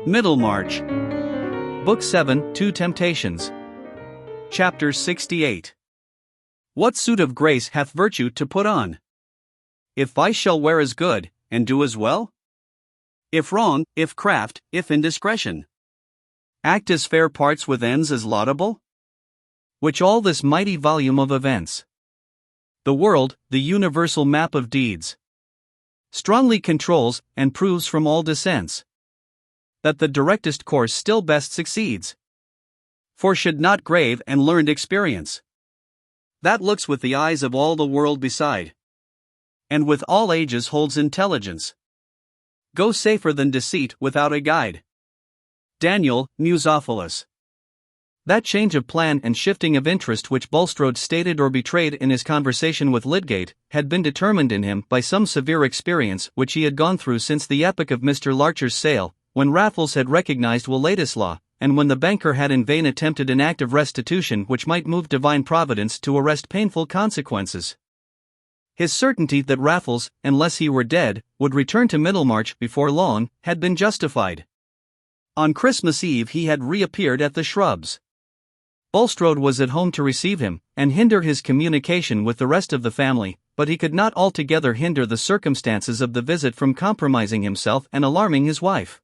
Middlemarch Book 7, 2 Temptations. Chapter 68. What suit of grace hath virtue to put on? If vice shall wear as good, and do as well? If wrong, if craft, if indiscretion, act as fair parts with ends as laudable? Which all this mighty volume of events, the world, the universal map of deeds, strongly controls, and proves from all dissents, that the directest course still best succeeds. For should not grave and learned experience, that looks with the eyes of all the world beside, and with all ages holds intelligence, go safer than deceit without a guide? Daniel, Musophilus. That change of plan and shifting of interest which Bulstrode stated or betrayed in his conversation with Lydgate had been determined in him by some severe experience which he had gone through since the epoch of Mr. Larcher's sale, when Raffles had recognized Ladislaw, and when the banker had in vain attempted an act of restitution which might move divine providence to arrest painful consequences. His certainty that Raffles, unless he were dead, would return to Middlemarch before long, had been justified. On Christmas Eve he had reappeared at the Shrubs. Bulstrode was at home to receive him, and hinder his communication with the rest of the family, but he could not altogether hinder the circumstances of the visit from compromising himself and alarming his wife.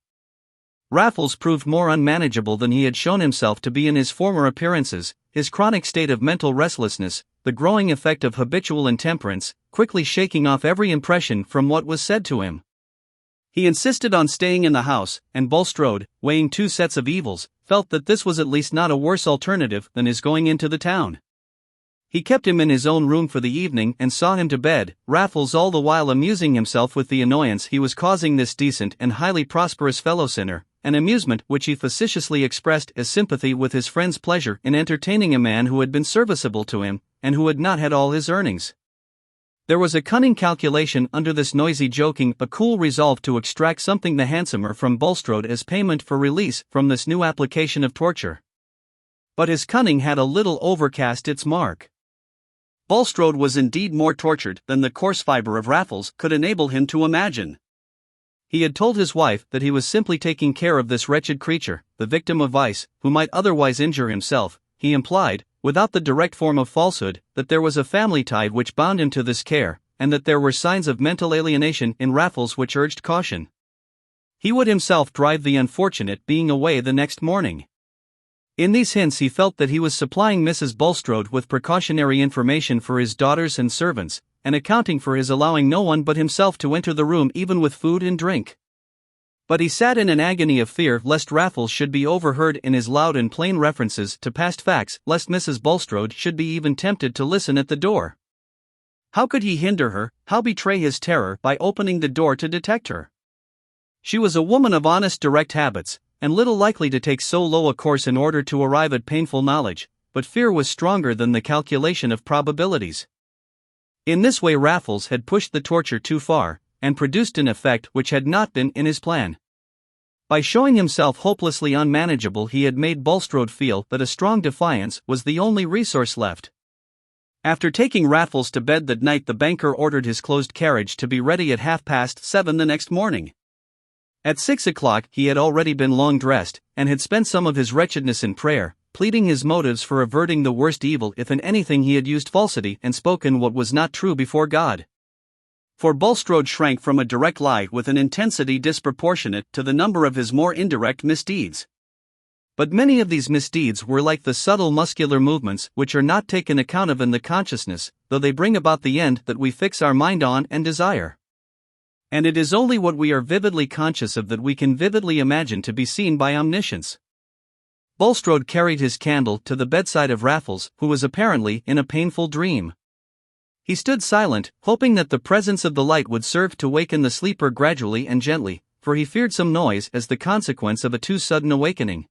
Raffles proved more unmanageable than he had shown himself to be in his former appearances, his chronic state of mental restlessness, the growing effect of habitual intemperance, quickly shaking off every impression from what was said to him. He insisted on staying in the house, and Bulstrode, weighing two sets of evils, felt that this was at least not a worse alternative than his going into the town. He kept him in his own room for the evening and saw him to bed, Raffles all the while amusing himself with the annoyance he was causing this decent and highly prosperous fellow-sinner, an amusement which he facetiously expressed as sympathy with his friend's pleasure in entertaining a man who had been serviceable to him, and who had not had all his earnings. There was a cunning calculation under this noisy joking, a cool resolve to extract something the handsomer from Bulstrode as payment for release from this new application of torture. But his cunning had a little overcast its mark. Bulstrode was indeed more tortured than the coarse fibre of Raffles could enable him to imagine. He had told his wife that he was simply taking care of this wretched creature, the victim of vice, who might otherwise injure himself. He implied, without the direct form of falsehood, that there was a family tie which bound him to this care, and that there were signs of mental alienation in Raffles which urged caution. He would himself drive the unfortunate being away the next morning. In these hints he felt that he was supplying Mrs. Bulstrode with precautionary information for his daughters and servants, and accounting for his allowing no one but himself to enter the room even with food and drink. But he sat in an agony of fear lest Raffles should be overheard in his loud and plain references to past facts, lest Mrs. Bulstrode should be even tempted to listen at the door. How could he hinder her, how betray his terror by opening the door to detect her? She was a woman of honest direct habits, and little likely to take so low a course in order to arrive at painful knowledge, but fear was stronger than the calculation of probabilities. In this way Raffles had pushed the torture too far, and produced an effect which had not been in his plan. By showing himself hopelessly unmanageable he had made Bulstrode feel that a strong defiance was the only resource left. After taking Raffles to bed that night the banker ordered his closed carriage to be ready at 7:30 the next morning. At 6 o'clock he had already been long dressed, and had spent some of his wretchedness in prayer, pleading his motives for averting the worst evil if in anything he had used falsity and spoken what was not true before God. For Bulstrode shrank from a direct lie with an intensity disproportionate to the number of his more indirect misdeeds. But many of these misdeeds were like the subtle muscular movements which are not taken account of in the consciousness, though they bring about the end that we fix our mind on and desire. And it is only what we are vividly conscious of that we can vividly imagine to be seen by omniscience. Bulstrode carried his candle to the bedside of Raffles, who was apparently in a painful dream. He stood silent, hoping that the presence of the light would serve to waken the sleeper gradually and gently, for he feared some noise as the consequence of a too sudden awakening.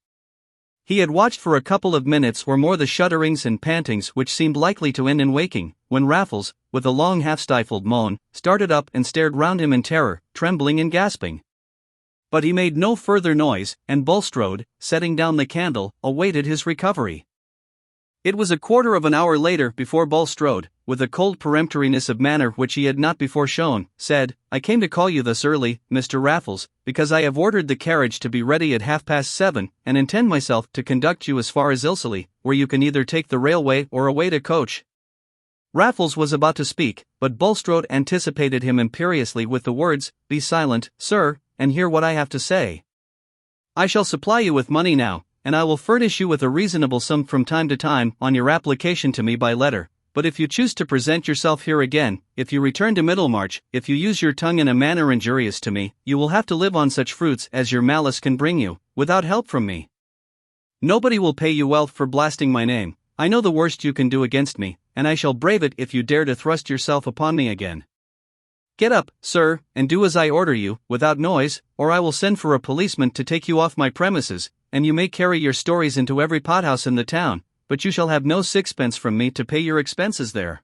He had watched for a couple of minutes or more the shudderings and pantings which seemed likely to end in waking, when Raffles, with a long half-stifled moan, started up and stared round him in terror, trembling and gasping. But he made no further noise, and Bulstrode, setting down the candle, awaited his recovery. It was a quarter of an hour later before Bulstrode, with a cold peremptoriness of manner which he had not before shown, said, "I came to call you thus early, Mr. Raffles, because I have ordered the carriage to be ready at 7:30, and intend myself to conduct you as far as Ilsley, where you can either take the railway or await a coach." Raffles was about to speak, but Bulstrode anticipated him imperiously with the words, "Be silent, sir, and hear what I have to say. I shall supply you with money now, and I will furnish you with a reasonable sum from time to time on your application to me by letter, but if you choose to present yourself here again, if you return to Middlemarch, if you use your tongue in a manner injurious to me, you will have to live on such fruits as your malice can bring you, without help from me. Nobody will pay you well for blasting my name. I know the worst you can do against me, and I shall brave it if you dare to thrust yourself upon me again. Get up, sir, and do as I order you, without noise, or I will send for a policeman to take you off my premises, and you may carry your stories into every pothouse in the town, but you shall have no sixpence from me to pay your expenses there."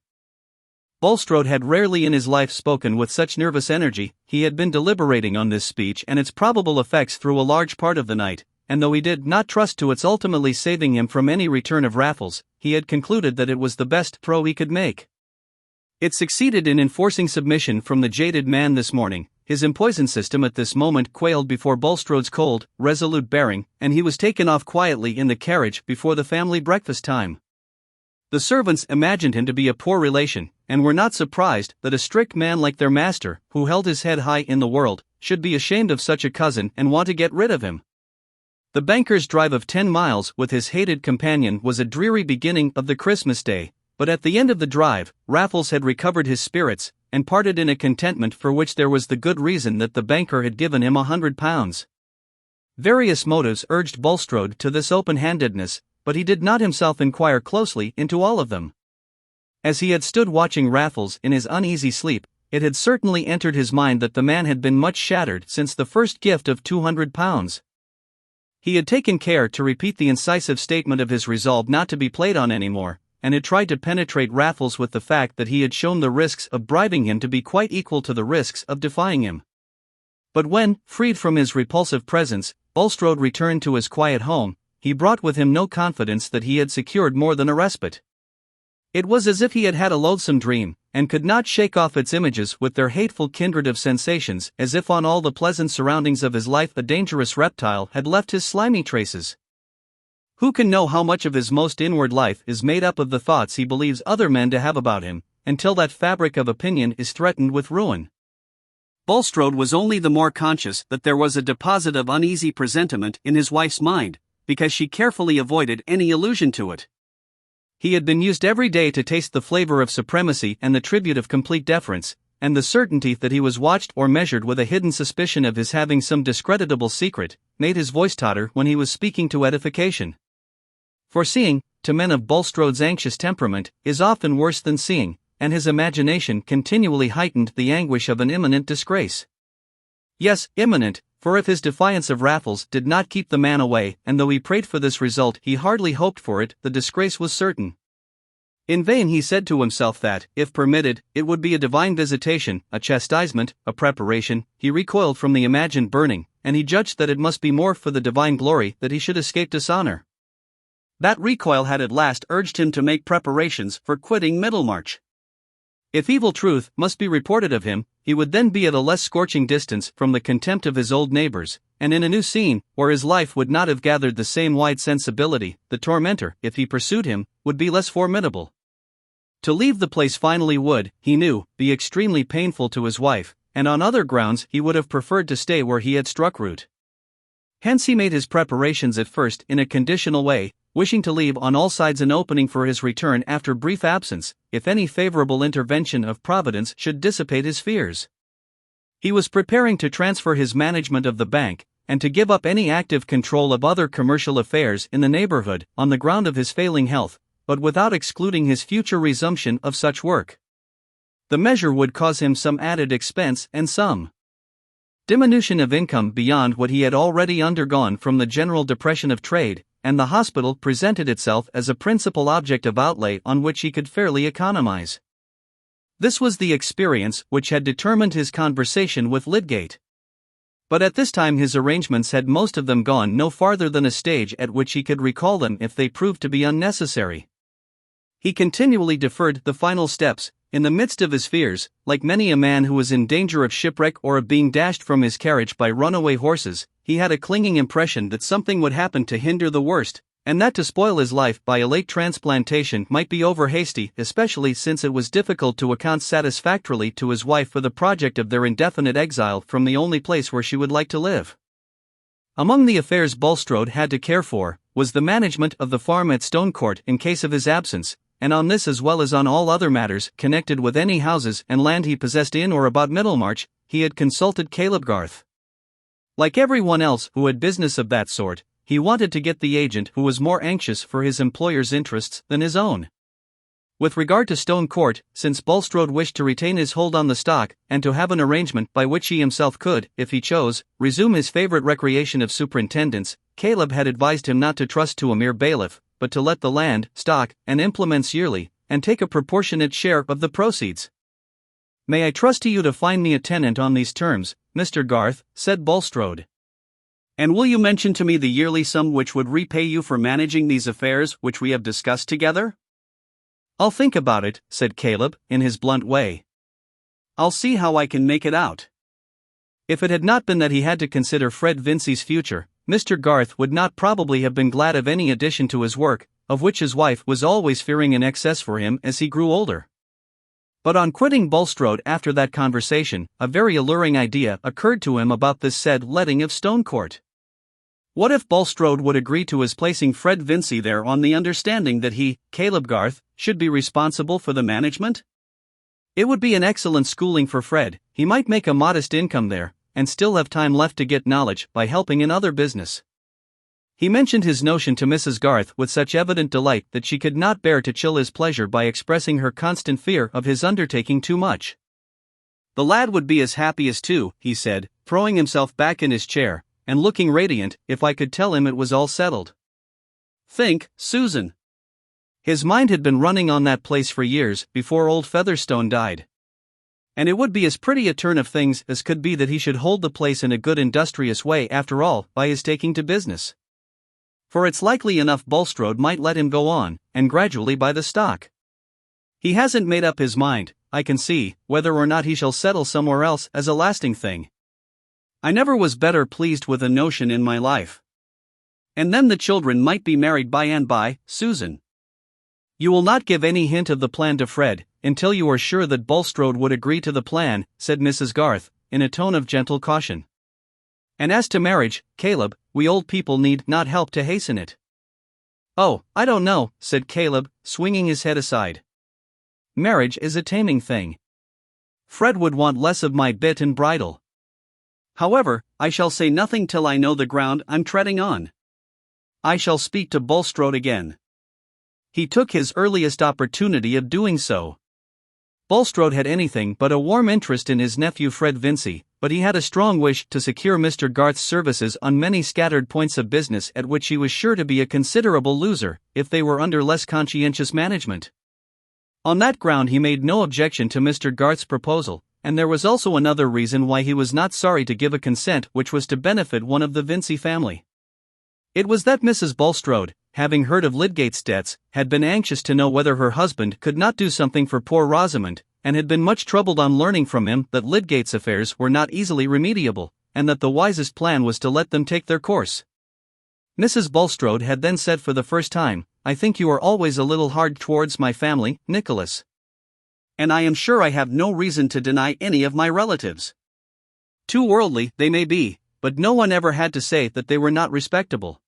Bulstrode had rarely in his life spoken with such nervous energy. He had been deliberating on this speech and its probable effects through a large part of the night, and though he did not trust to its ultimately saving him from any return of Raffles, he had concluded that it was the best throw he could make. It succeeded in enforcing submission from the jaded man this morning. His empoisoned system at this moment quailed before Bulstrode's cold, resolute bearing, and he was taken off quietly in the carriage before the family breakfast time. The servants imagined him to be a poor relation, and were not surprised that a strict man like their master, who held his head high in the world, should be ashamed of such a cousin and want to get rid of him. The banker's drive of 10 miles with his hated companion was a dreary beginning of the Christmas day, but at the end of the drive, Raffles had recovered his spirits, and parted in a contentment for which there was the good reason that the banker had given him £100. Various motives urged Bulstrode to this open-handedness, but he did not himself inquire closely into all of them. As he had stood watching Raffles in his uneasy sleep, it had certainly entered his mind that the man had been much shattered since the first gift of £200. He had taken care to repeat the incisive statement of his resolve not to be played on any more, and had tried to penetrate Raffles with the fact that he had shown the risks of bribing him to be quite equal to the risks of defying him. But when, freed from his repulsive presence, Bulstrode returned to his quiet home, he brought with him no confidence that he had secured more than a respite. It was as if he had had a loathsome dream, and could not shake off its images with their hateful kindred of sensations, as if on all the pleasant surroundings of his life a dangerous reptile had left his slimy traces. Who can know how much of his most inward life is made up of the thoughts he believes other men to have about him, until that fabric of opinion is threatened with ruin? Bulstrode was only the more conscious that there was a deposit of uneasy presentiment in his wife's mind, because she carefully avoided any allusion to it. He had been used every day to taste the flavor of supremacy and the tribute of complete deference, and the certainty that he was watched or measured with a hidden suspicion of his having some discreditable secret, made his voice totter when he was speaking to edification. Foreseeing, to men of Bulstrode's anxious temperament, is often worse than seeing, and his imagination continually heightened the anguish of an imminent disgrace. Yes, imminent, for if his defiance of Raffles did not keep the man away, and though he prayed for this result he hardly hoped for it, the disgrace was certain. In vain he said to himself that, if permitted, it would be a divine visitation, a chastisement, a preparation. He recoiled from the imagined burning, and he judged that it must be more for the divine glory that he should escape dishonor. That recoil had at last urged him to make preparations for quitting Middlemarch. If evil truth must be reported of him, he would then be at a less scorching distance from the contempt of his old neighbors, and in a new scene, where his life would not have gathered the same wide sensibility. The tormentor, if he pursued him, would be less formidable. To leave the place finally would, he knew, be extremely painful to his wife, and on other grounds he would have preferred to stay where he had struck root. Hence he made his preparations at first in a conditional way, wishing to leave on all sides an opening for his return after brief absence, if any favorable intervention of Providence should dissipate his fears. He was preparing to transfer his management of the bank, and to give up any active control of other commercial affairs in the neighborhood, on the ground of his failing health, but without excluding his future resumption of such work. The measure would cause him some added expense and some diminution of income beyond what he had already undergone from the general depression of trade, and the hospital presented itself as a principal object of outlay on which he could fairly economize. This was the experience which had determined his conversation with Lydgate. But at this time his arrangements had most of them gone no farther than a stage at which he could recall them if they proved to be unnecessary. He continually deferred the final steps. In the midst of his fears, like many a man who was in danger of shipwreck or of being dashed from his carriage by runaway horses, he had a clinging impression that something would happen to hinder the worst, and that to spoil his life by a late transplantation might be over hasty, especially since it was difficult to account satisfactorily to his wife for the project of their indefinite exile from the only place where she would like to live. Among the affairs Bulstrode had to care for was the management of the farm at Stonecourt in case of his absence, and on this as well as on all other matters connected with any houses and land he possessed in or about Middlemarch, he had consulted Caleb Garth. Like everyone else who had business of that sort, he wanted to get the agent who was more anxious for his employer's interests than his own. With regard to Stonecourt, since Bulstrode wished to retain his hold on the stock, and to have an arrangement by which he himself could, if he chose, resume his favorite recreation of superintendence, Caleb had advised him not to trust to a mere bailiff, but to let the land, stock, and implements yearly, and take a proportionate share of the proceeds. "May I trust to you to find me a tenant on these terms, Mr. Garth?" said Bulstrode. "And will you mention to me the yearly sum which would repay you for managing these affairs which we have discussed together?" "I'll think about it," said Caleb, in his blunt way. "I'll see how I can make it out." If it had not been that he had to consider Fred Vincey's future, Mr. Garth would not probably have been glad of any addition to his work, of which his wife was always fearing an excess for him as he grew older. But on quitting Bulstrode after that conversation, a very alluring idea occurred to him about this said letting of Stonecourt. What if Bulstrode would agree to his placing Fred Vincey there on the understanding that he, Caleb Garth, should be responsible for the management? It would be an excellent schooling for Fred. He might make a modest income there, and still have time left to get knowledge by helping in other business. He mentioned his notion to Mrs. Garth with such evident delight that she could not bear to chill his pleasure by expressing her constant fear of his undertaking too much. "The lad would be as happy as two," he said, throwing himself back in his chair, and looking radiant, "if I could tell him it was all settled. Think, Susan! His mind had been running on that place for years, before old Featherstone died. And it would be as pretty a turn of things as could be that he should hold the place in a good industrious way after all, by his taking to business. For it's likely enough Bulstrode might let him go on, and gradually buy the stock. He hasn't made up his mind, I can see, whether or not he shall settle somewhere else as a lasting thing. I never was better pleased with a notion in my life. And then the children might be married by and by, Susan. You will not give any hint of the plan to Fred, until you are sure that Bulstrode would agree to the plan," said Mrs. Garth, in a tone of gentle caution. "And as to marriage, Caleb, we old people need not help to hasten it." "Oh, I don't know," said Caleb, swinging his head aside. "Marriage is a taming thing. Fred would want less of my bit and bridle. However, I shall say nothing till I know the ground I'm treading on. I shall speak to Bulstrode again." He took his earliest opportunity of doing so. Bulstrode had anything but a warm interest in his nephew Fred Vincey, but he had a strong wish to secure Mr. Garth's services on many scattered points of business at which he was sure to be a considerable loser, if they were under less conscientious management. On that ground he made no objection to Mr. Garth's proposal, and there was also another reason why he was not sorry to give a consent which was to benefit one of the Vincey family. It was that Mrs. Bulstrode, having heard of Lydgate's debts, had been anxious to know whether her husband could not do something for poor Rosamond, and had been much troubled on learning from him that Lydgate's affairs were not easily remediable, and that the wisest plan was to let them take their course. Mrs. Bulstrode had then said for the first time, "I think you are always a little hard towards my family, Nicholas. And I am sure I have no reason to deny any of my relatives. Too worldly they may be, but no one ever had to say that they were not respectable."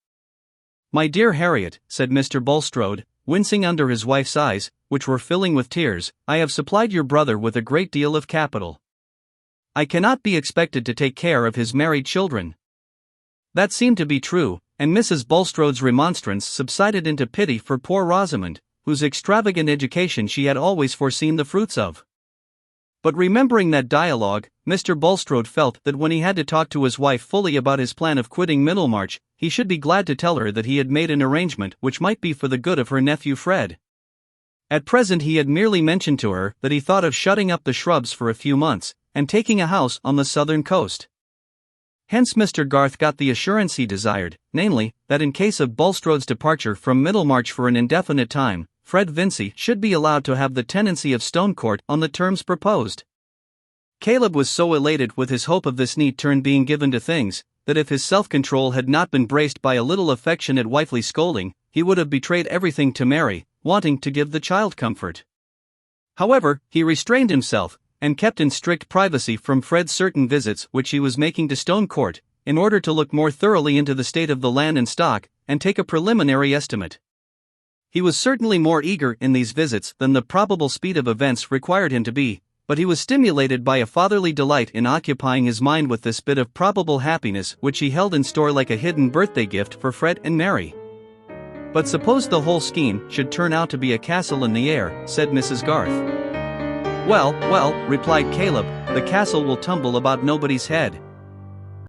"My dear Harriet," said Mr. Bulstrode, wincing under his wife's eyes, which were filling with tears, "I have supplied your brother with a great deal of capital. I cannot be expected to take care of his married children." That seemed to be true, and Mrs. Bulstrode's remonstrance subsided into pity for poor Rosamond, whose extravagant education she had always foreseen the fruits of. But remembering that dialogue, Mr. Bulstrode felt that when he had to talk to his wife fully about his plan of quitting Middlemarch, he should be glad to tell her that he had made an arrangement which might be for the good of her nephew Fred. At present he had merely mentioned to her that he thought of shutting up the shrubs for a few months, and taking a house on the southern coast. Hence Mr. Garth got the assurance he desired, namely, that in case of Bulstrode's departure from Middlemarch for an indefinite time, Fred Vincy should be allowed to have the tenancy of Stonecourt on the terms proposed. Caleb was so elated with his hope of this neat turn being given to things, that if his self-control had not been braced by a little affectionate wifely scolding, he would have betrayed everything to Mary, wanting to give the child comfort. However, he restrained himself, and kept in strict privacy from Fred certain visits which he was making to Stonecourt, in order to look more thoroughly into the state of the land and stock, and take a preliminary estimate. He was certainly more eager in these visits than the probable speed of events required him to be, but he was stimulated by a fatherly delight in occupying his mind with this bit of probable happiness which he held in store like a hidden birthday gift for Fred and Mary. "But suppose the whole scheme should turn out to be a castle in the air," said Mrs. Garth. Well, replied Caleb, "the castle will tumble about nobody's head.